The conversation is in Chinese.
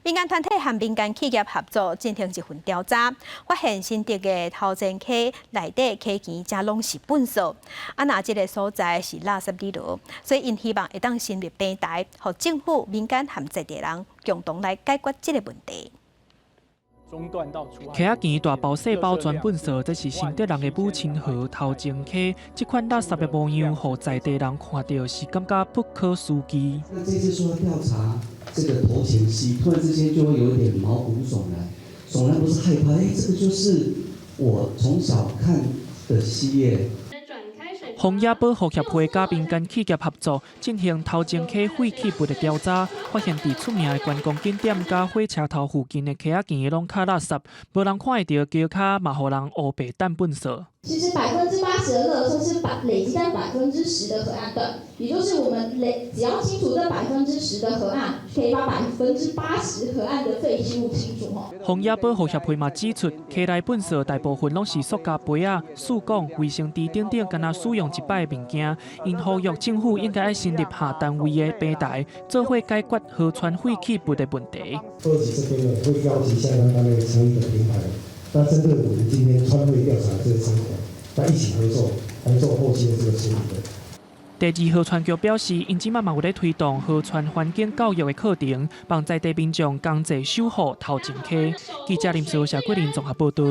民间团体和民间企业合作进行一份调查，发现新竹的头前溪内底溪钱正拢是粪扫。那这个所在是垃圾地牢，所以因希望会当成立平台，让政府、民间和在地人共同来解决这个问题。 溪仔钱大包小包全粪扫，这是新竹人的母亲河头前溪。这款垃圾的模样，让在地人看到是感觉不可思议。那这次说调查这个头前溪，突然之间就会有一点毛骨悚然。悚然不是害怕，这个就是我从小看的溪耶。 荒野保护协会甲民间企业合作进行头前溪废弃物的调查，发现伫出名的观光景点甲火车头附近的溪仔墘拢卡垃圾，无人看会到桥骹，嘛互人乌白等粪扫。其实80%的垃圾是累积在10%的河岸段，也就是我们只要清除这10%的河岸，可以把80%河岸的废弃物清除吼。荒野保护协会嘛指出，溪内粪扫大部分拢是塑胶杯啊、树管、卫生纸等等，敢若使用一摆的物件。因呼吁政府应该要成立下单位的平台，做伙解决河川废弃物的问题。科技这边呢会邀请相关单位成立一个平台。 那针对我们今天川会调查这个成果，那一起合作来做后期的这个处理的。第二，河川局表示，因即嘛有咧推动河川环境教育的课程，帮在地民众同齐守护头前溪。记者林世华、谢桂林综合报道。